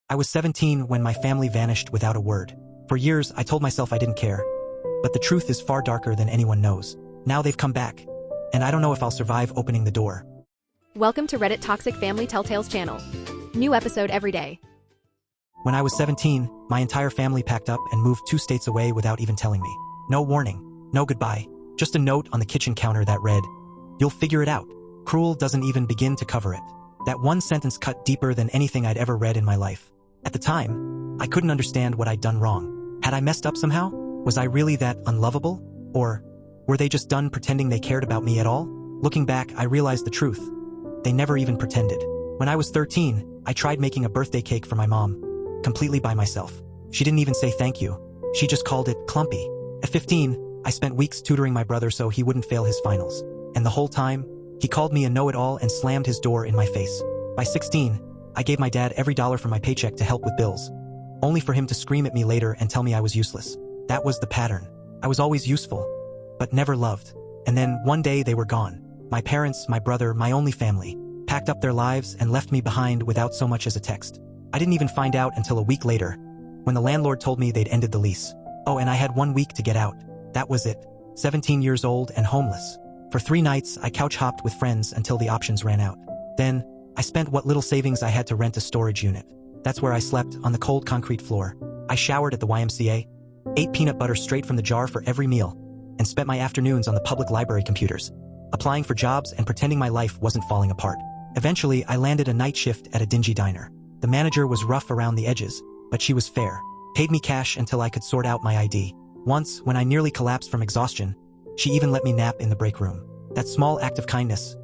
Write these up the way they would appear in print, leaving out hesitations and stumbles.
I was 17 when my family vanished without a word. For years, I told myself I didn't care. But the truth is far darker than anyone knows. Now they've come back. And I don't know if I'll survive opening the door. Welcome to Reddit ToxicFamily Telltales channel. New episode every day. When I was 17, my entire family packed up and moved 2 states away without even telling me. No warning, no goodbye, just a note on the kitchen counter that read, "You'll figure it out." Cruel doesn't even begin to cover it. That one sentence cut deeper than anything I'd ever read in my life. At the time, I couldn't understand what I'd done wrong. Had I messed up somehow? Was I really that unlovable? Or were they just done pretending they cared about me at all? Looking back, I realized the truth. They never even pretended. When I was 13, I tried making a birthday cake for my mom, completely by myself. She didn't even say thank you. She just called it clumpy. At 15, I spent weeks tutoring my brother so he wouldn't fail his finals. And the whole time, he called me a know-it-all and slammed his door in my face. By 16, I gave my dad every dollar from my paycheck to help with bills, only for him to scream at me later and tell me I was useless. That was the pattern. I was always useful, but never loved. And then one day they were gone. My parents, my brother, my only family, packed up their lives and left me behind without so much as a text. I didn't even find out until a week later, when the landlord told me they'd ended the lease. Oh, and I had 1 week to get out. That was it. 17 years old and homeless. For 3 nights, I couch hopped with friends until the options ran out. Then, I spent what little savings I had to rent a storage unit. That's where I slept, on the cold concrete floor. I showered at the YMCA, ate peanut butter straight from the jar for every meal, and spent my afternoons on the public library computers, applying for jobs and pretending my life wasn't falling apart. Eventually, I landed a night shift at a dingy diner. The manager was rough around the edges, but she was fair. Paid me cash until I could sort out my ID. Once, when I nearly collapsed from exhaustion, she even let me nap in the break room. That small act of kindness,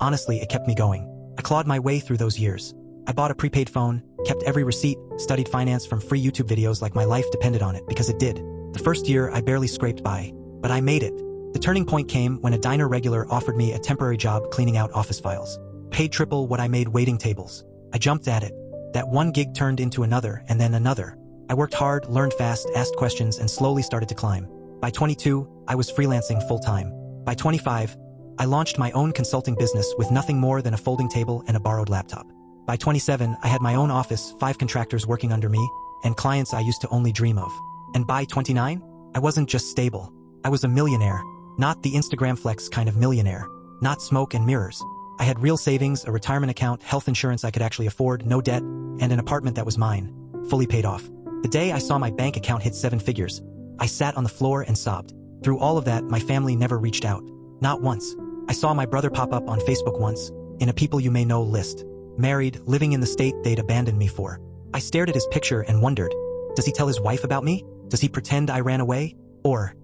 honestly, it kept me going. I clawed my way through those years. I bought a prepaid phone, kept every receipt, studied finance from free YouTube videos like my life depended on it, because it did. The first year, I barely scraped by, but I made it. The turning point came when a diner regular offered me a temporary job cleaning out office files. Paid triple what I made waiting tables. I jumped at it. That one gig turned into another and then another. I worked hard, learned fast, asked questions, and slowly started to climb. By 22, I was freelancing full-time. By 25, I launched my own consulting business with nothing more than a folding table and a borrowed laptop. By 27, I had my own office, 5 contractors working under me, and clients I used to only dream of. And by 29, I wasn't just stable. I was a millionaire. Not the Instagram flex kind of millionaire. Not smoke and mirrors. I had real savings, a retirement account, health insurance I could actually afford, no debt, and an apartment that was mine, fully paid off. The day I saw my bank account hit 7 figures, I sat on the floor and sobbed. Through all of that, my family never reached out. Not once. I saw my brother pop up on Facebook once, in a people you may know list. Married, living in the state they'd abandoned me for. I stared at his picture and wondered, does he tell his wife about me? Does he pretend I ran away? Or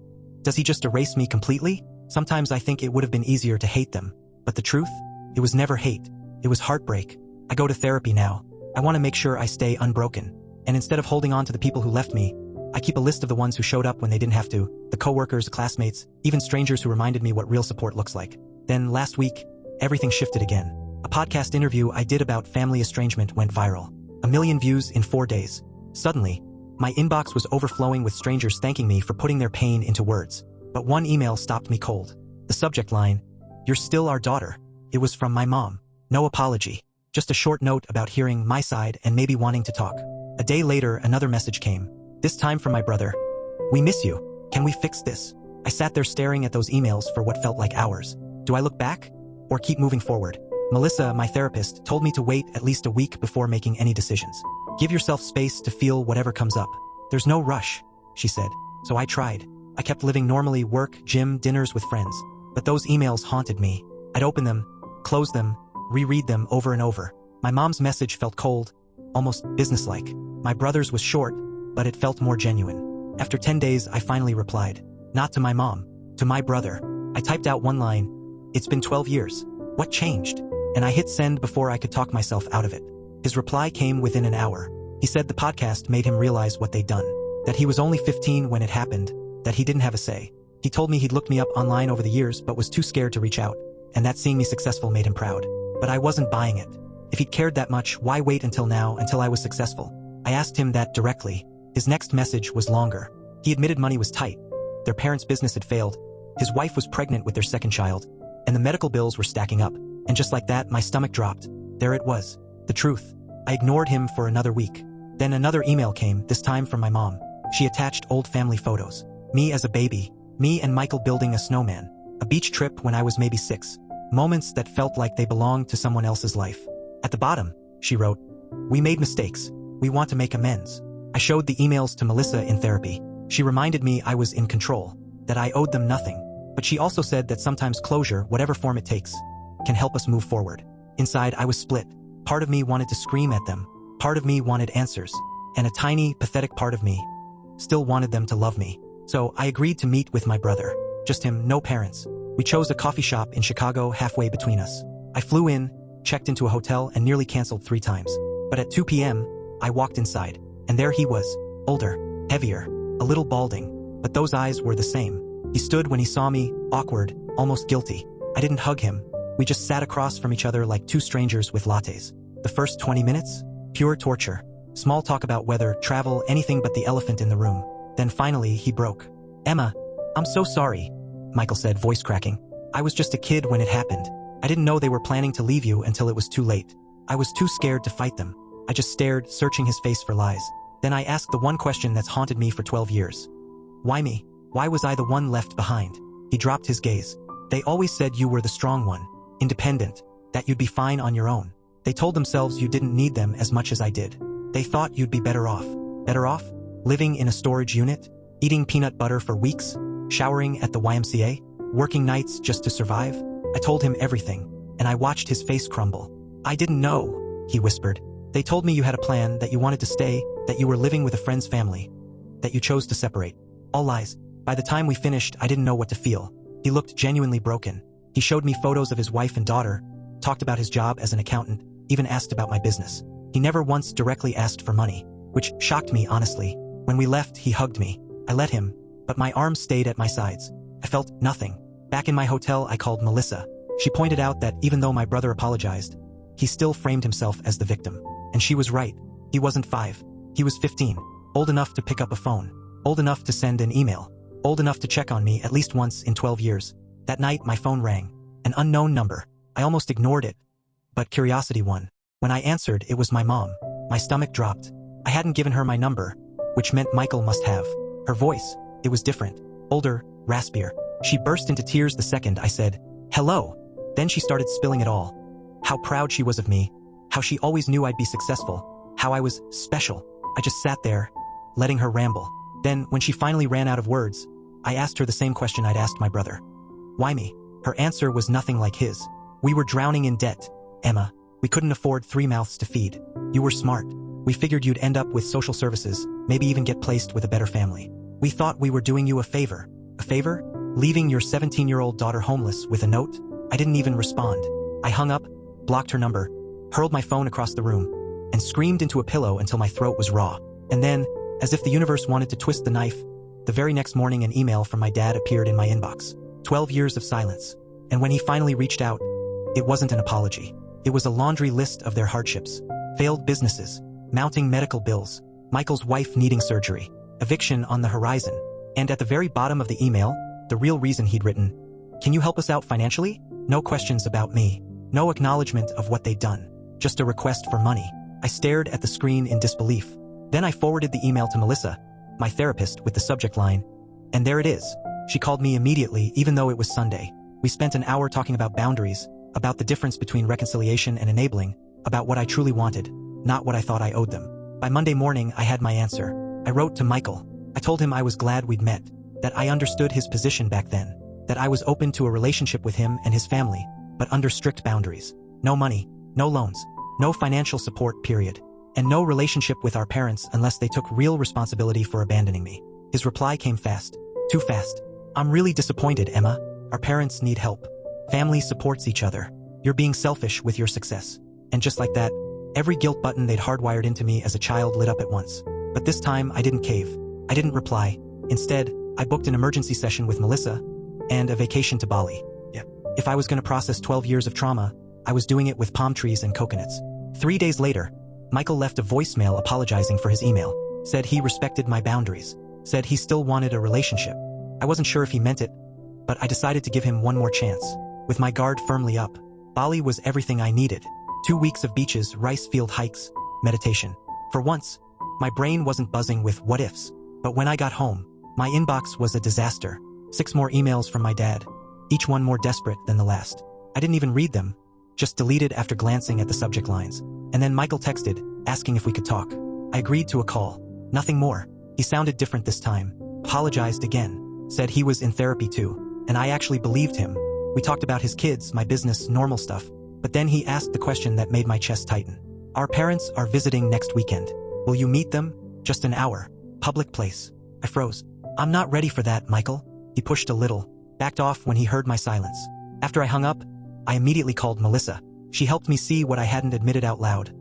does he just erase me completely? Sometimes I think it would have been easier to hate them. But the truth? It was never hate. It was heartbreak. I go to therapy now. I want to make sure I stay unbroken. And instead of holding on to the people who left me, I keep a list of the ones who showed up when they didn't have to, the coworkers, classmates, even strangers who reminded me what real support looks like. Then, last week, everything shifted again. A podcast interview I did about family estrangement went viral. 1 million views in 4 days. Suddenly, my inbox was overflowing with strangers thanking me for putting their pain into words. But one email stopped me cold. The subject line, "You're still our daughter." It was from my mom. No apology. Just a short note about hearing my side and maybe wanting to talk. A day later, another message came. This time from my brother. "We miss you. Can we fix this?" I sat there staring at those emails for what felt like hours. Do I look back? Or keep moving forward? Melissa, my therapist, told me to wait at least a week before making any decisions. Give yourself space to feel whatever comes up. There's no rush, she said. So I tried. I kept living normally, work, gym, dinners with friends. But those emails haunted me. I'd open them, close them, reread them over and over. My mom's message felt cold, almost businesslike. My brother's was short, but it felt more genuine. After 10 days, I finally replied. Not to my mom, to my brother. I typed out one line. It's been 12 years. What changed? And I hit send before I could talk myself out of it. His reply came within an hour. He said the podcast made him realize what they'd done. That he was only 15 when it happened. That he didn't have a say. He told me he'd looked me up online over the years but was too scared to reach out. And that seeing me successful made him proud. But I wasn't buying it. If he'd cared that much, why wait until now, until I was successful? I asked him that directly. His next message was longer. He admitted money was tight. Their parents' business had failed. His wife was pregnant with their second child. And the medical bills were stacking up. And just like that, my stomach dropped. There it was. The truth. I ignored him for another week. Then another email came, this time from my mom. She attached old family photos. Me as a baby, me and Michael building a snowman, a beach trip when I was maybe 6. Moments that felt like they belonged to someone else's life. At the bottom, she wrote, "We made mistakes. We want to make amends." I showed the emails to Melissa in therapy. She reminded me I was in control, that I owed them nothing. But she also said that sometimes closure, whatever form it takes, can help us move forward. Inside, I was split. Part of me wanted to scream at them. Part of me wanted answers. And a tiny, pathetic part of me still wanted them to love me. So I agreed to meet with my brother. Just him, no parents. We chose a coffee shop in Chicago halfway between us. I flew in, checked into a hotel, and nearly canceled 3 times. But at 2 p.m., I walked inside. And there he was, older, heavier, a little balding. But those eyes were the same. He stood when he saw me, awkward, almost guilty. I didn't hug him. We just sat across from each other like 2 strangers with lattes. The first 20 minutes? Pure torture. Small talk about weather, travel, anything but the elephant in the room. Then finally, he broke. "Emma, I'm so sorry," Michael said, voice cracking. "I was just a kid when it happened. I didn't know they were planning to leave you until it was too late. I was too scared to fight them." I just stared, searching his face for lies. Then I asked the one question that's haunted me for 12 years. "Why me? Why was I the one left behind?" He dropped his gaze. "They always said you were the strong one, independent, that you'd be fine on your own. They told themselves you didn't need them as much as I did. They thought you'd be better off. Better off? Living in a storage unit? Eating peanut butter for weeks? Showering at the YMCA? Working nights just to survive?" I told him everything, and I watched his face crumble. "I didn't know," he whispered. "They told me you had a plan, that you wanted to stay, that you were living with a friend's family, that you chose to separate. All lies. By the time we finished, I didn't know what to feel." He looked genuinely broken. He showed me photos of his wife and daughter, talked about his job as an accountant, even asked about my business. He never once directly asked for money, which shocked me, honestly. When we left, he hugged me. I let him, but my arms stayed at my sides. I felt nothing. Back in my hotel, I called Melissa. She pointed out that even though my brother apologized, he still framed himself as the victim. And she was right. He wasn't 5. He was 15. Old enough to pick up a phone. Old enough to send an email. Old enough to check on me at least once in 12 years. That night, my phone rang. An unknown number. I almost ignored it. But curiosity won. When I answered, it was my mom. My stomach dropped. I hadn't given her my number, which meant Michael must have. Her voice, it was different. Older, raspier. She burst into tears the second I said, "Hello." Then she started spilling it all. How proud she was of me. How she always knew I'd be successful. How I was special. I just sat there, letting her ramble. Then, when she finally ran out of words, I asked her the same question I'd asked my brother. "Why me?" Her answer was nothing like his. "We were drowning in debt, Emma. We couldn't afford 3 mouths to feed. You were smart. We figured you'd end up with social services, maybe even get placed with a better family. We thought we were doing you a favor." "A favor? Leaving your 17-year-old daughter homeless with a note?" I didn't even respond. I hung up, blocked her number, hurled my phone across the room, and screamed into a pillow until my throat was raw. And then, as if the universe wanted to twist the knife, the very next morning an email from my dad appeared in my inbox. 12 years of silence. And when he finally reached out, it wasn't an apology. It was a laundry list of their hardships. Failed businesses, mounting medical bills, Michael's wife needing surgery, eviction on the horizon. And at the very bottom of the email, the real reason he'd written, "Can you help us out financially?" No questions about me. No acknowledgement of what they'd done. Just a request for money. I stared at the screen in disbelief. Then I forwarded the email to Melissa, my therapist, with the subject line, and there it is. She called me immediately, even though it was Sunday. We spent an hour talking about boundaries, about the difference between reconciliation and enabling, about what I truly wanted, not what I thought I owed them. By Monday morning, I had my answer. I wrote to Michael. I told him I was glad we'd met, that I understood his position back then, that I was open to a relationship with him and his family, but under strict boundaries. No money, no loans, no financial support, period. And no relationship with our parents unless they took real responsibility for abandoning me. His reply came fast. Too fast. "I'm really disappointed, Emma. Our parents need help. Family supports each other. You're being selfish with your success." And just like that, every guilt button they'd hardwired into me as a child lit up at once. But this time, I didn't cave. I didn't reply. Instead, I booked an emergency session with Melissa and a vacation to Bali. If I was going to process 12 years of trauma, I was doing it with palm trees and coconuts. 3 days later, Michael left a voicemail apologizing for his email, said he respected my boundaries, said he still wanted a relationship. I wasn't sure if he meant it, but I decided to give him one more chance. With my guard firmly up, Bali was everything I needed. 2 weeks of beaches, rice field hikes, meditation. For once, My brain wasn't buzzing with what ifs. But when I got home, my inbox was a disaster. 6 more emails from my dad, each one more desperate than the last. I didn't even read them, just deleted after glancing at the subject lines. And then Michael texted, asking if we could talk. I agreed to a call. Nothing more. He sounded different this time. Apologized again. Said he was in therapy too. And I actually believed him. We talked about his kids, my business, normal stuff. But then he asked the question that made my chest tighten. Our parents are visiting next weekend. Will you meet them? Just an hour. Public place. I froze. I'm not ready for that, Michael. He pushed a little, backed off when he heard my silence. After I hung up, I immediately called Melissa. She helped me see what I hadn't admitted out loud.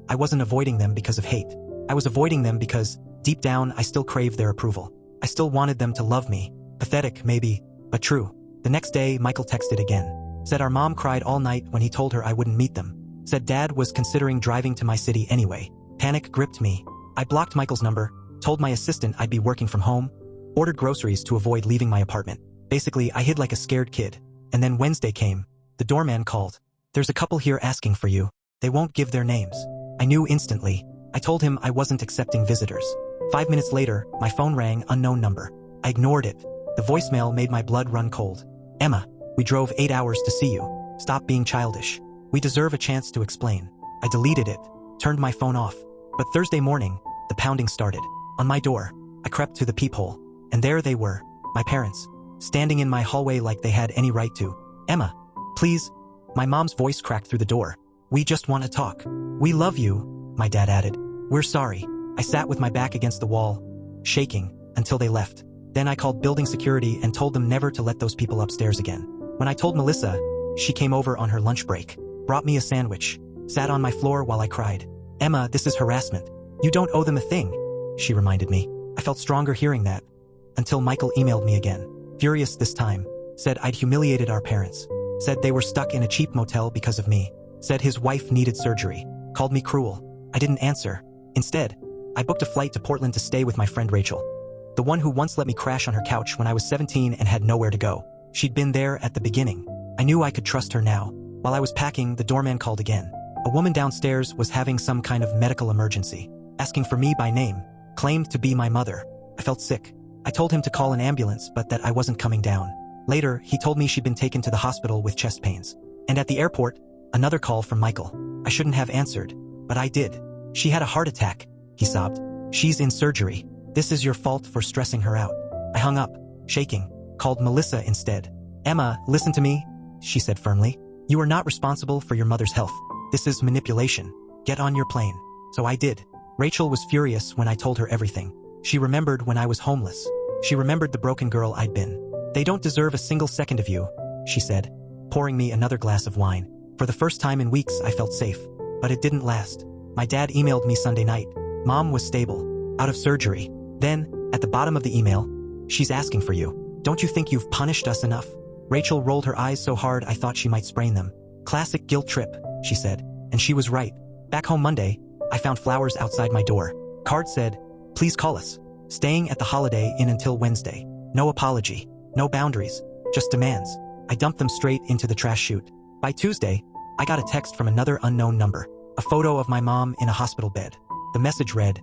I wasn't avoiding them because of hate. I was avoiding them because, deep down, I still craved their approval. I still wanted them to love me. Pathetic, maybe, but true. The next day, Michael texted again. Said our mom cried all night when he told her I wouldn't meet them. Said dad was considering driving to my city anyway. Panic gripped me. I blocked Michael's number, told my assistant I'd be working from home, ordered groceries to avoid leaving my apartment. Basically, I hid like a scared kid. And then Wednesday came. The doorman called. There's a couple here asking for you. They won't give their names. I knew instantly. I told him I wasn't accepting visitors. 5 minutes later, my phone rang, unknown number. I ignored it. The voicemail made my blood run cold. Emma, we drove 8 hours to see you. Stop being childish. We deserve a chance to explain. I deleted it, turned my phone off. But Thursday morning, the pounding started. On my door, I crept to the peephole. And there they were, my parents, standing in my hallway like they had any right to. Emma, please. My mom's voice cracked through the door. We just want to talk. We love you, my dad added. We're sorry. I sat with my back against the wall, shaking, until they left. Then I called building security and told them never to let those people upstairs again. When I told Melissa, she came over on her lunch break, brought me a sandwich, sat on my floor while I cried. Emma, this is harassment. You don't owe them a thing, she reminded me. I felt stronger hearing that. Until Michael emailed me again, furious this time, said I'd humiliated our parents, said they were stuck in a cheap motel because of me, said his wife needed surgery, called me cruel. I didn't answer. Instead, I booked a flight to Portland to stay with my friend Rachel, the one who once let me crash on her couch when I was 17 and had nowhere to go. She'd been there at the beginning. I knew I could trust her now. While I was packing, the doorman called again. A woman downstairs was having some kind of medical emergency, asking for me by name, claimed to be my mother. I felt sick. I told him to call an ambulance, but that I wasn't coming down. Later, he told me she'd been taken to the hospital with chest pains. And at the airport, another call from Michael. I shouldn't have answered, but I did. She had a heart attack, he sobbed. She's in surgery. This is your fault for stressing her out. I hung up, shaking, called Melissa instead. Emma, listen to me, she said firmly. You are not responsible for your mother's health. This is manipulation. Get on your plane. So I did. Rachel was furious when I told her everything. She remembered when I was homeless. She remembered the broken girl I'd been. They don't deserve a single second of you, she said, pouring me another glass of wine. For the first time in weeks, I felt safe. But it didn't last. My dad emailed me Sunday night. Mom was stable, out of surgery. Then, at the bottom of the email, she's asking for you. Don't you think you've punished us enough? Rachel rolled her eyes so hard I thought she might sprain them. Classic guilt trip, she said. And she was right. Back home Monday, I found flowers outside my door. Card said, please call us. Staying at the Holiday Inn until Wednesday. No apology. No boundaries. Just demands. I dumped them straight into the trash chute. By Tuesday, I got a text from another unknown number. A photo of my mom in a hospital bed. The message read,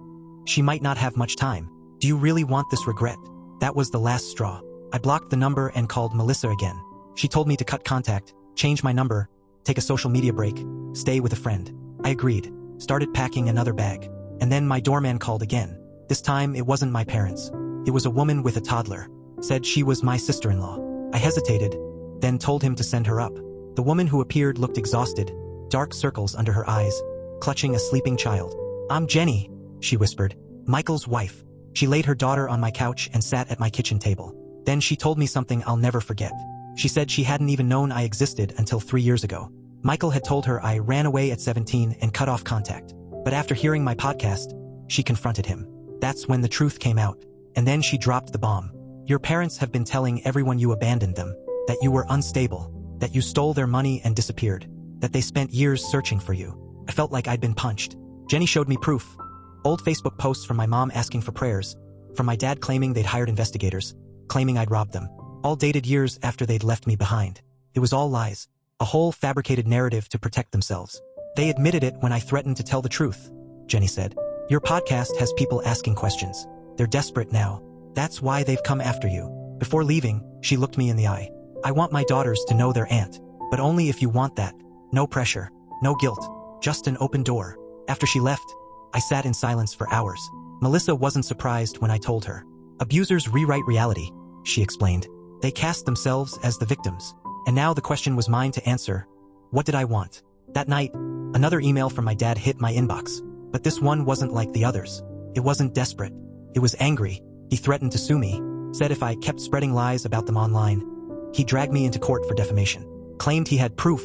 she might not have much time. Do you really want this regret? That was the last straw. I blocked the number and called Melissa again. She told me to cut contact, change my number, take a social media break, stay with a friend. I agreed, started packing another bag. And then my doorman called again. This time it wasn't my parents. It was a woman with a toddler. Said she was my sister-in-law. I hesitated, then told him to send her up. The woman who appeared looked exhausted, dark circles under her eyes, clutching a sleeping child. I'm Jenny, she whispered, Michael's wife. She laid her daughter on my couch and sat at my kitchen table. Then she told me something I'll never forget. She said she hadn't even known I existed until 3 years ago. Michael had told her I ran away at 17 and cut off contact. But after hearing my podcast, she confronted him. That's when the truth came out. And then she dropped the bomb. Your parents have been telling everyone you abandoned them, that you were unstable, that you stole their money and disappeared, that they spent years searching for you. I felt like I'd been punched. Jenny showed me proof. Old Facebook posts from my mom asking for prayers, from my dad claiming they'd hired investigators, claiming I'd robbed them, all dated years after they'd left me behind. It was all lies, a whole fabricated narrative to protect themselves. They admitted it when I threatened to tell the truth, Jenny said. Your podcast has people asking questions. They're desperate now. That's why they've come after you. Before leaving, she looked me in the eye. I want my daughters to know their aunt, but only if you want that. No pressure, no guilt, just an open door. After she left, I sat in silence for hours. Melissa wasn't surprised when I told her. Abusers rewrite reality, she explained. They cast themselves as the victims. And now the question was mine to answer. What did I want? That night, another email from my dad hit my inbox. But this one wasn't like the others. It wasn't desperate. It was angry. He threatened to sue me, said if I kept spreading lies about them online. He dragged me into court for defamation. Claimed he had proof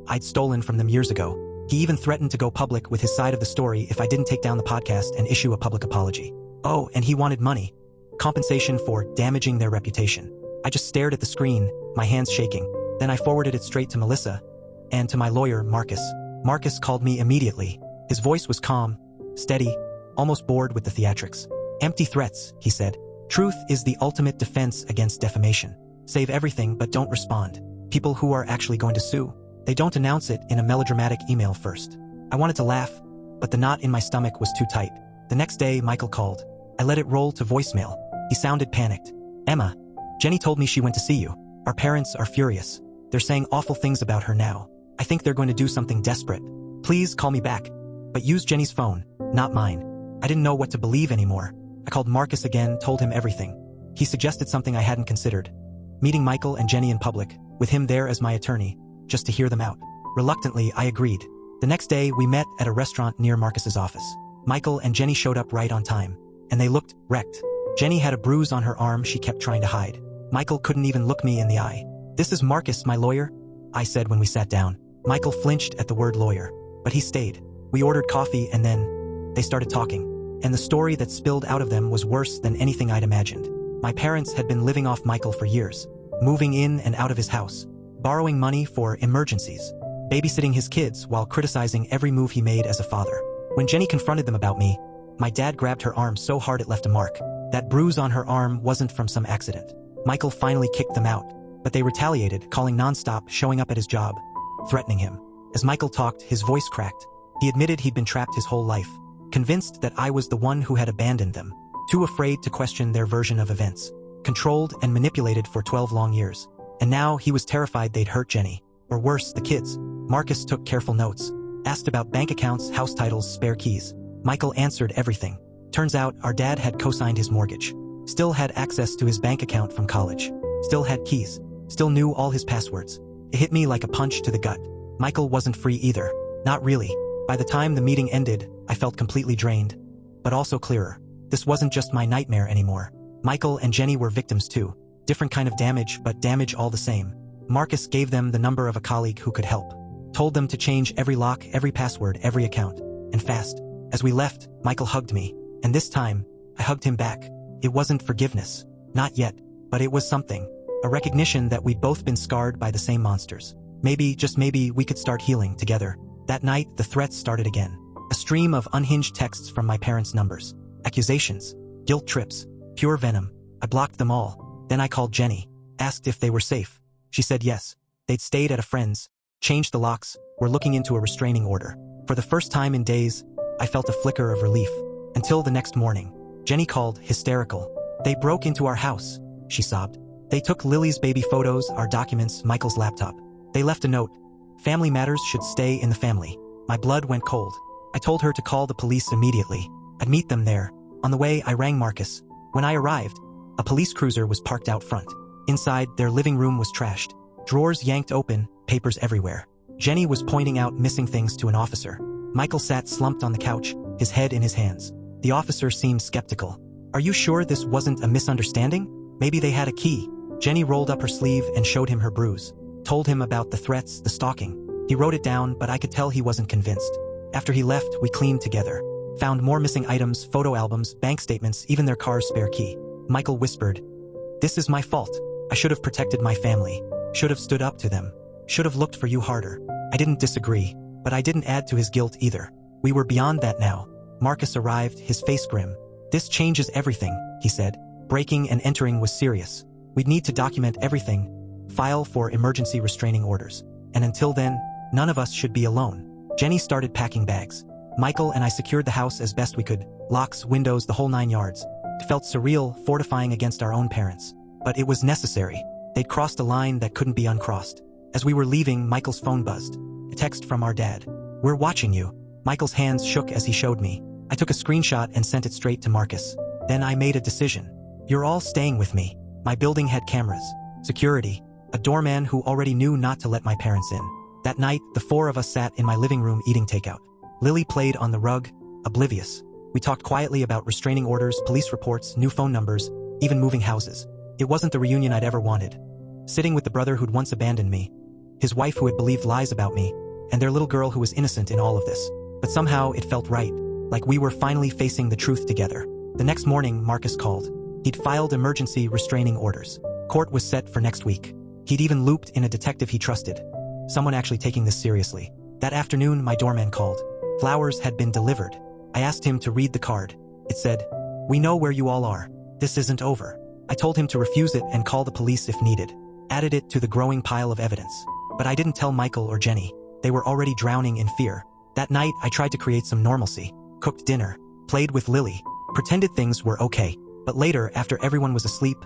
I'd stolen from them years ago. He even threatened to go public with his side of the story if I didn't take down the podcast and issue a public apology. Oh, and he wanted money. Compensation for damaging their reputation. I just stared at the screen, my hands shaking. Then I forwarded it straight to Melissa and to my lawyer, Marcus. Marcus called me immediately. His voice was calm, steady, almost bored with the theatrics. Empty threats, he said. Truth is the ultimate defense against defamation. Save everything but don't respond. People who are actually going to sue, they don't announce it in a melodramatic email first. I wanted to laugh, but the knot in my stomach was too tight. The next day, Michael called. I let it roll to voicemail. He sounded panicked. Emma, Jenny told me she went to see you. Our parents are furious. They're saying awful things about her now. I think they're going to do something desperate. Please call me back. But use Jenny's phone, not mine. I didn't know what to believe anymore. I called Marcus again, told him everything. He suggested something I hadn't considered. Meeting Michael and Jenny in public, with him there as my attorney, just to hear them out. Reluctantly, I agreed. The next day, we met at a restaurant near Marcus's office. Michael and Jenny showed up right on time, and they looked wrecked. Jenny had a bruise on her arm she kept trying to hide. Michael couldn't even look me in the eye. This is Marcus, my lawyer, I said when we sat down. Michael flinched at the word lawyer, but he stayed. We ordered coffee and then they started talking. And the story that spilled out of them was worse than anything I'd imagined. My parents had been living off Michael for years, moving in and out of his house, borrowing money for emergencies, babysitting his kids while criticizing every move he made as a father. When Jenny confronted them about me, my dad grabbed her arm so hard it left a mark. That bruise on her arm wasn't from some accident. Michael finally kicked them out, but they retaliated, calling nonstop, showing up at his job, threatening him. As Michael talked, his voice cracked. He admitted he'd been trapped his whole life, convinced that I was the one who had abandoned them, too afraid to question their version of events, controlled and manipulated for 12 long years. And now he was terrified they'd hurt Jenny, or worse, the kids. Marcus took careful notes, asked about bank accounts, house titles, spare keys. Michael answered everything. Turns out our dad had co-signed his mortgage, still had access to his bank account from college, still had keys, still knew all his passwords. It hit me like a punch to the gut. Michael wasn't free either. Not really. By the time the meeting ended, I felt completely drained, but also clearer. This wasn't just my nightmare anymore. Michael and Jenny were victims too. Different kind of damage, but damage all the same. Marcus gave them the number of a colleague who could help. Told them to change every lock, every password, every account. And fast. As we left, Michael hugged me. And this time, I hugged him back. It wasn't forgiveness. Not yet. But it was something. A recognition that we'd both been scarred by the same monsters. Maybe, just maybe, we could start healing together. That night, the threats started again. A stream of unhinged texts from my parents' numbers. Accusations. Guilt trips. Pure venom. I blocked them all. Then I called Jenny. Asked if they were safe. She said yes. They'd stayed at a friend's. Changed the locks. Were looking into a restraining order. For the first time in days, I felt a flicker of relief. Until the next morning. Jenny called, hysterical. They broke into our house, she sobbed. They took Lily's baby photos, our documents, Michael's laptop. They left a note. Family matters should stay in the family. My blood went cold. I told her to call the police immediately. I'd meet them there. On the way, I rang Marcus. When I arrived, a police cruiser was parked out front. Inside, their living room was trashed. Drawers yanked open, papers everywhere. Jenny was pointing out missing things to an officer. Michael sat slumped on the couch, his head in his hands. The officer seemed skeptical. Are you sure this wasn't a misunderstanding? Maybe they had a key. Jenny rolled up her sleeve and showed him her bruise. Told him about the threats, the stalking. He wrote it down, but I could tell he wasn't convinced. After he left, we cleaned together. Found more missing items, photo albums, bank statements, even their car's spare key. Michael whispered, "This is my fault. I should have protected my family. Should have stood up to them. Should have looked for you harder." I didn't disagree, but I didn't add to his guilt either. We were beyond that now. Marcus arrived, his face grim. "This changes everything," he said. Breaking and entering was serious. We'd need to document everything, file for emergency restraining orders. And until then, none of us should be alone. Jenny started packing bags. Michael and I secured the house as best we could, Locks, windows, the whole 9 yards. It felt surreal, fortifying against our own parents. But it was necessary. They'd crossed a line that couldn't be uncrossed. As we were leaving, Michael's phone buzzed. A text from our dad. "We're watching you." Michael's hands shook as he showed me. I took a screenshot and sent it straight to Marcus. Then I made a decision. "You're all staying with me." My building had cameras, security, a doorman who already knew not to let my parents in. That night, the 4 of us sat in my living room eating takeout. Lily played on the rug, oblivious. We talked quietly about restraining orders, police reports, new phone numbers, even moving houses. It wasn't the reunion I'd ever wanted. Sitting with the brother who'd once abandoned me, his wife who had believed lies about me, and their little girl who was innocent in all of this. But somehow it felt right, like we were finally facing the truth together. The next morning, Marcus called. He'd filed emergency restraining orders. Court was set for next week. He'd even looped in a detective he trusted. Someone actually taking this seriously. That afternoon, my doorman called. Flowers had been delivered. I asked him to read the card. It said, "We know where you all are. This isn't over." I told him to refuse it and call the police if needed. Added it to the growing pile of evidence. But I didn't tell Michael or Jenny. They were already drowning in fear. That night, I tried to create some normalcy. Cooked dinner. Played with Lily. Pretended things were okay. But later, after everyone was asleep,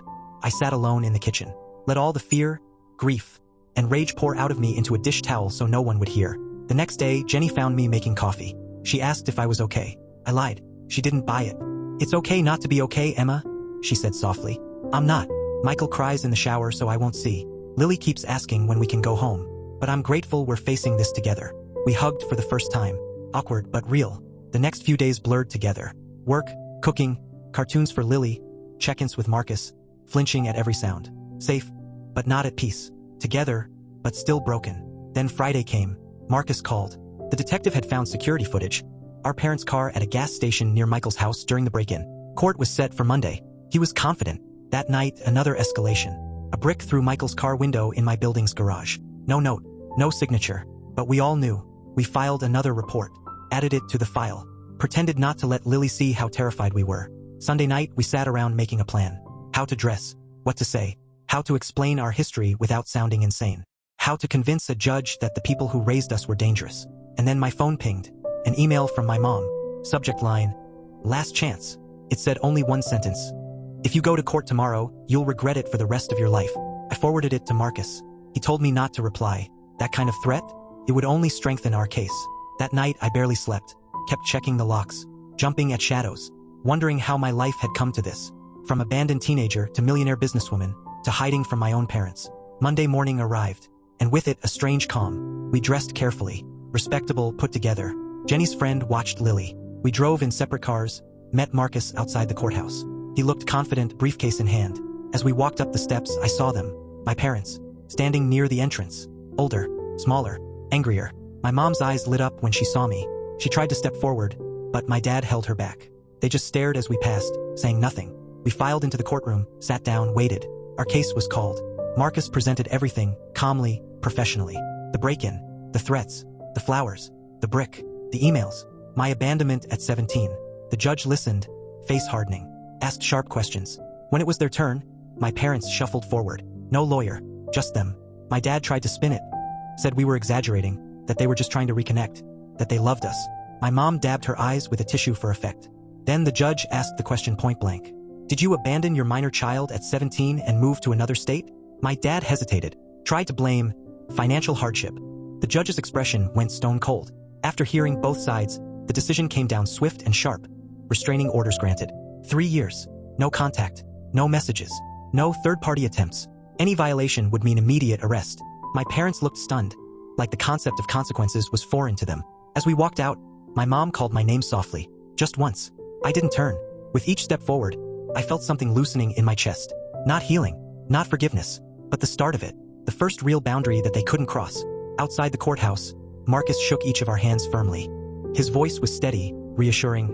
I sat alone in the kitchen. Let all the fear, grief, and rage pour out of me into a dish towel so no one would hear. The next day, Jenny found me making coffee. She asked if I was okay. I lied. She didn't buy it. "It's okay not to be okay, Emma," she said softly. "I'm not. Michael cries in the shower so I won't see. Lily keeps asking when we can go home. But I'm grateful we're facing this together." We hugged for the first time. Awkward but real. The next few days blurred together. Work, cooking, cartoons for Lily, check-ins with Marcus, flinching at every sound. Safe, but not at peace. Together, but still broken. Then Friday came. Marcus called. The detective had found security footage. Our parents' car at a gas station near Michael's house during the break-in. Court was set for Monday. He was confident. That night, another escalation. A brick through Michael's car window in my building's garage. No note, no signature. But we all knew. We filed another report. Added it to the file. Pretended not to let Lily see how terrified we were. Sunday night, we sat around making a plan. How to dress. What to say. How to explain our history without sounding insane. How to convince a judge that the people who raised us were dangerous. And then my phone pinged. An email from my mom. Subject line, "Last chance." It said only one sentence. "If you go to court tomorrow, you'll regret it for the rest of your life." I forwarded it to Marcus. He told me not to reply. That kind of threat? It would only strengthen our case. That night, I barely slept. Kept checking the locks. Jumping at shadows. Wondering how my life had come to this. From abandoned teenager to millionaire businesswoman, to hiding from my own parents. Monday morning arrived. And with it, a strange calm. We dressed carefully. Respectable, put together. Jenny's friend watched Lily. We drove in separate cars. Met Marcus outside the courthouse. He looked confident, briefcase in hand. As we walked up the steps, I saw them. My parents. Standing near the entrance. Older. Smaller. Angrier. My mom's eyes lit up when she saw me. She tried to step forward, but my dad held her back. They just stared as we passed, saying nothing. We filed into the courtroom, sat down, waited. Our case was called. Marcus presented everything, calmly, professionally. The break-in, the threats, the flowers, the brick, the emails, my abandonment at 17. The judge listened, face hardening, asked sharp questions. When it was their turn, my parents shuffled forward. No lawyer, just them. My dad tried to spin it. Said we were exaggerating, that they were just trying to reconnect, that they loved us. My mom dabbed her eyes with a tissue for effect. Then the judge asked the question point blank. "Did you abandon your minor child at 17 and move to another state?" My dad hesitated, tried to blame financial hardship. The judge's expression went stone cold. After hearing both sides, the decision came down swift and sharp. Restraining orders granted. 3 years. No contact. No messages. No third-party attempts. Any violation would mean immediate arrest. My parents looked stunned, like the concept of consequences was foreign to them. As we walked out, my mom called my name softly, just once. I didn't turn. With each step forward, I felt something loosening in my chest. Not healing, not forgiveness, but the start of it. The first real boundary that they couldn't cross. Outside the courthouse, Marcus shook each of our hands firmly. His voice was steady, reassuring.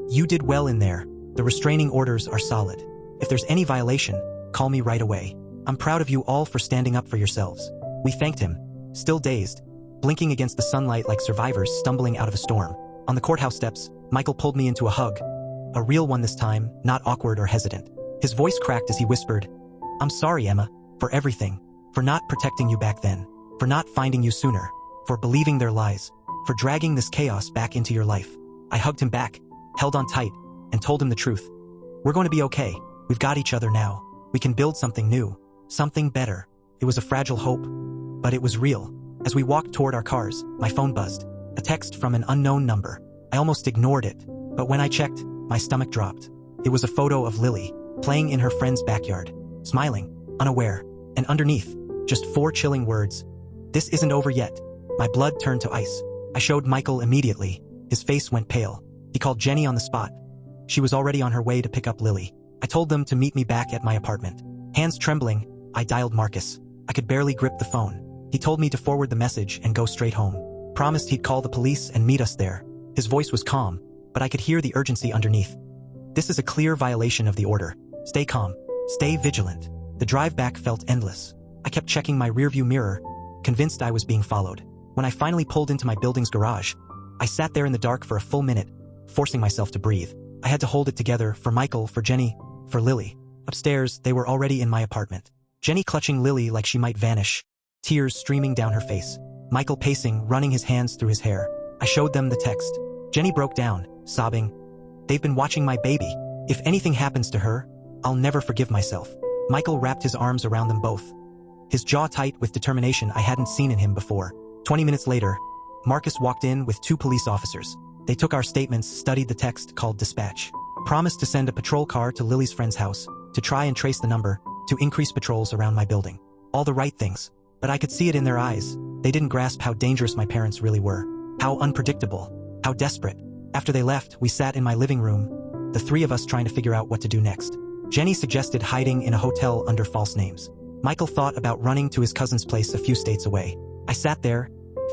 "You did well in there. The restraining orders are solid. If there's any violation, call me right away. I'm proud of you all for standing up for yourselves." We thanked him, still dazed, blinking against the sunlight like survivors stumbling out of a storm. On the courthouse steps, Michael pulled me into a hug. A real one this time, not awkward or hesitant. His voice cracked as he whispered, "I'm sorry, Emma, for everything. For not protecting you back then. For not finding you sooner. For believing their lies. For dragging this chaos back into your life." I hugged him back, held on tight, and told him the truth. We're going to be okay. We've got each other now. We can build something new. Something better. It was a fragile hope, but it was real. As we walked toward our cars, my phone buzzed. A text from an unknown number. I almost ignored it, but when I checked, my stomach dropped. It was a photo of Lily, playing in her friend's backyard, smiling, unaware, and underneath, just 4 chilling words. This isn't over yet. My blood turned to ice. I showed Michael immediately. His face went pale. He called Jenny on the spot. She was already on her way to pick up Lily. I told them to meet me back at my apartment. Hands trembling, I dialed Marcus. I could barely grip the phone. He told me to forward the message and go straight home. Promised he'd call the police and meet us there. His voice was calm, but I could hear the urgency underneath. This is a clear violation of the order. Stay calm. Stay vigilant. The drive back felt endless. I kept checking my rearview mirror, convinced I was being followed. When I finally pulled into my building's garage, I sat there in the dark for a full minute, forcing myself to breathe. I had to hold it together for Michael, for Jenny, for Lily. Upstairs, they were already in my apartment. Jenny clutching Lily like she might vanish, tears streaming down her face. Michael pacing, running his hands through his hair. I showed them the text. Jenny broke down, sobbing. They've been watching my baby. If anything happens to her, I'll never forgive myself. Michael wrapped his arms around them both. His jaw tight with determination I hadn't seen in him before. 20 minutes later, Marcus walked in with 2 police officers. They took our statements, studied the text, called dispatch. Promised to send a patrol car to Lily's friend's house, to try and trace the number, to increase patrols around my building. All the right things. But I could see it in their eyes. They didn't grasp how dangerous my parents really were. How unpredictable. How desperate. After they left, we sat in my living room, the 3 of us trying to figure out what to do next. Jenny suggested hiding in a hotel under false names. Michael thought about running to his cousin's place a few states away. I sat there,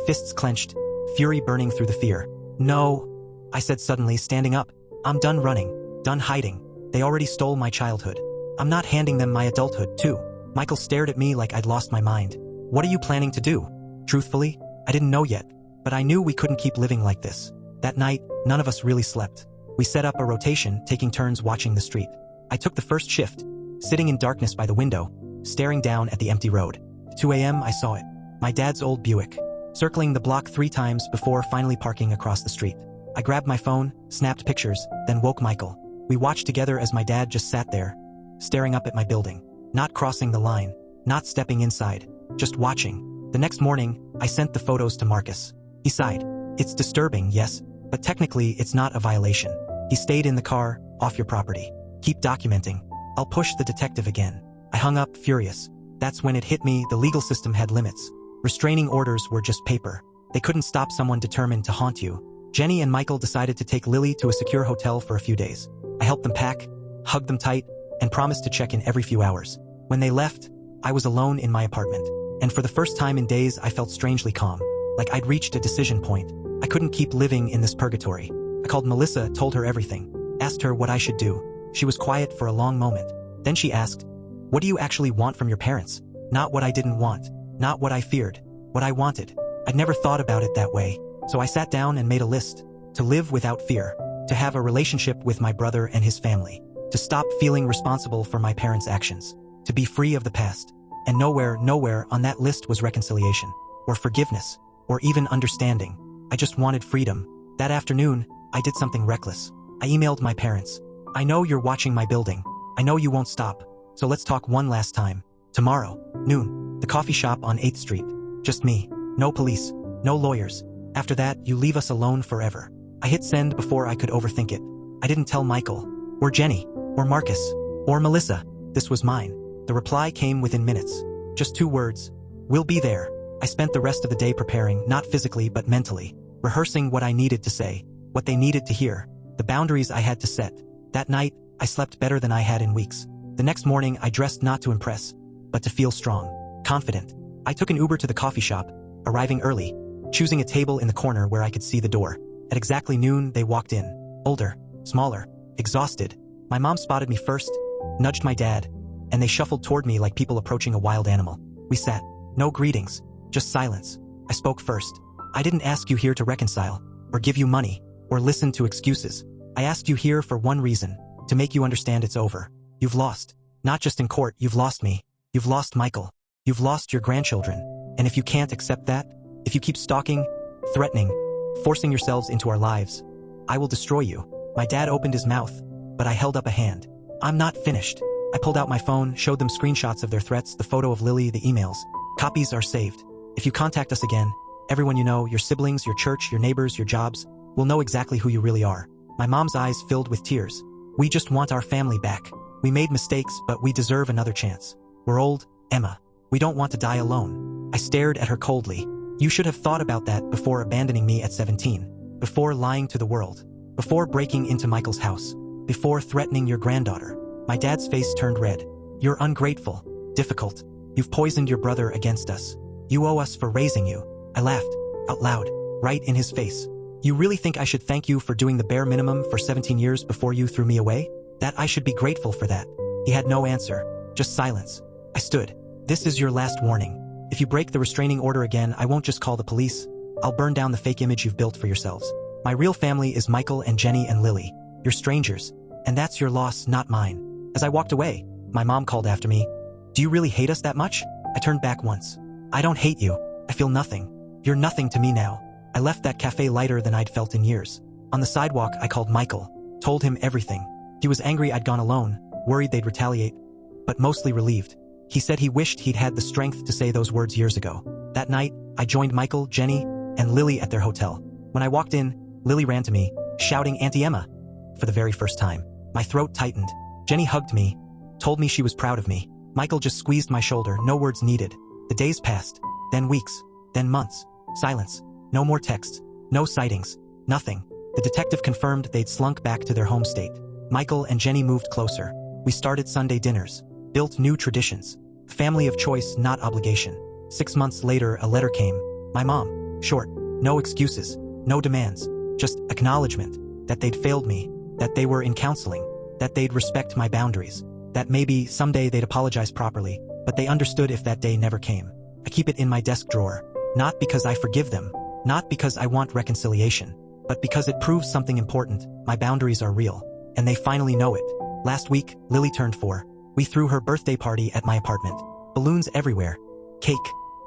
fists clenched, fury burning through the fear. No, I said suddenly, standing up. I'm done running, done hiding. They already stole my childhood. I'm not handing them my adulthood, too. Michael stared at me like I'd lost my mind. What are you planning to do? Truthfully, I didn't know yet, but I knew we couldn't keep living like this. That night, none of us really slept. We set up a rotation, taking turns watching the street. I took the first shift, sitting in darkness by the window, staring down at the empty road. 2 a.m. I saw it. My dad's old Buick, circling the block 3 times before finally parking across the street. I grabbed my phone, snapped pictures, then woke Michael. We watched together as my dad just sat there, staring up at my building, not crossing the line, not stepping inside, just watching. The next morning, I sent the photos to Marcus. He sighed. It's disturbing, yes, but technically it's not a violation. He stayed in the car, off your property. Keep documenting. I'll push the detective again. I hung up, furious. That's when it hit me, the legal system had limits. Restraining orders were just paper. They couldn't stop someone determined to haunt you. Jenny and Michael decided to take Lily to a secure hotel for a few days. I helped them pack, hugged them tight, and promised to check in every few hours. When they left, I was alone in my apartment. And for the first time in days, I felt strangely calm, like I'd reached a decision point. I couldn't keep living in this purgatory. I called Melissa, told her everything, asked her what I should do. She was quiet for a long moment. Then she asked, "What do you actually want from your parents?" Not what I didn't want, not what I feared, what I wanted. I'd never thought about it that way, so I sat down and made a list. To live without fear, to have a relationship with my brother and his family, to stop feeling responsible for my parents' actions, to be free of the past. And nowhere on that list was reconciliation, or forgiveness, or even understanding. I just wanted freedom. That afternoon, I did something reckless. I emailed my parents. I know you're watching my building. I know you won't stop. So let's talk one last time. Tomorrow, noon, the coffee shop on 8th Street. Just me. No police. No lawyers. After that, you leave us alone forever. I hit send before I could overthink it. I didn't tell Michael, or Jenny, or Marcus, or Melissa. This was mine. The reply came within minutes. Just 2 words. We'll be there. I spent the rest of the day preparing, not physically but mentally, rehearsing what I needed to say, what they needed to hear, the boundaries I had to set. That night, I slept better than I had in weeks. The next morning, I dressed not to impress, but to feel strong, confident. I took an Uber to the coffee shop, arriving early, choosing a table in the corner where I could see the door. At exactly noon, they walked in. Older, smaller, exhausted. My mom spotted me first, nudged my dad, and they shuffled toward me like people approaching a wild animal. We sat. No greetings, just silence. I spoke first. I didn't ask you here to reconcile, or give you money, or listen to excuses. I asked you here for one reason, to make you understand it's over. You've lost. Not just in court, you've lost me. You've lost Michael. You've lost your grandchildren. And if you can't accept that, if you keep stalking, threatening, forcing yourselves into our lives, I will destroy you. My dad opened his mouth, but I held up a hand. I'm not finished. I pulled out my phone, showed them screenshots of their threats, the photo of Lily, the emails. Copies are saved. If you contact us again, everyone you know, your siblings, your church, your neighbors, your jobs, will know exactly who you really are. My mom's eyes filled with tears. We just want our family back. We made mistakes, but we deserve another chance. We're old, Emma. We don't want to die alone. I stared at her coldly. You should have thought about that before abandoning me at 17. Before lying to the world. Before breaking into Michael's house. Before threatening your granddaughter. My dad's face turned red. You're ungrateful. Difficult. You've poisoned your brother against us. You owe us for raising you. I laughed. Out loud. Right in his face. You really think I should thank you for doing the bare minimum for 17 years before you threw me away? That I should be grateful for that? He had no answer. Just silence. I stood. This is your last warning. If you break the restraining order again, I won't just call the police. I'll burn down the fake image you've built for yourselves. My real family is Michael and Jenny and Lily. You're strangers. And that's your loss, not mine. As I walked away, my mom called after me. Do you really hate us that much? I turned back once. I don't hate you. I feel nothing. You're nothing to me now. I left that cafe lighter than I'd felt in years. On the sidewalk, I called Michael, told him everything. He was angry I'd gone alone, worried they'd retaliate, but mostly relieved. He said he wished he'd had the strength to say those words years ago. That night, I joined Michael, Jenny, and Lily at their hotel. When I walked in, Lily ran to me, shouting, "Auntie Emma!" For the very first time. My throat tightened. Jenny hugged me, told me she was proud of me. Michael just squeezed my shoulder, no words needed. The days passed, then weeks, then months. Silence. No more texts, no sightings, nothing. The detective confirmed they'd slunk back to their home state. Michael and Jenny moved closer. We started Sunday dinners, built new traditions. Family of choice, not obligation. 6 months later, a letter came. My mom. Short. No excuses, no demands. Just acknowledgement that they'd failed me, that they were in counseling, that they'd respect my boundaries, that maybe someday they'd apologize properly, but they understood if that day never came. I keep it in my desk drawer, not because I forgive them, not because I want reconciliation, but because it proves something important. My boundaries are real, and they finally know it. Last week, Lily turned 4. We threw her birthday party at my apartment. Balloons everywhere. Cake.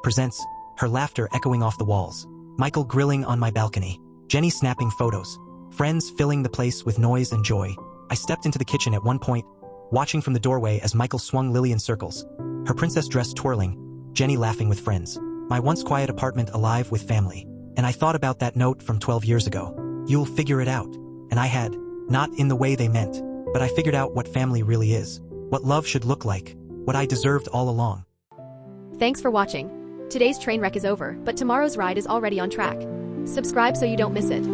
Presents. Her laughter echoing off the walls. Michael grilling on my balcony. Jenny snapping photos. Friends filling the place with noise and joy. I stepped into the kitchen at one point, watching from the doorway as Michael swung Lily in circles. Her princess dress twirling. Jenny laughing with friends. My once quiet apartment alive with family. And I thought about that note from 12 years ago. You'll figure it out. And I had. Not in the way they meant. But I figured out what family really is. What love should look like. What I deserved all along. Thanks for watching. Today's train wreck is over, but tomorrow's ride is already on track. Subscribe so you don't miss it.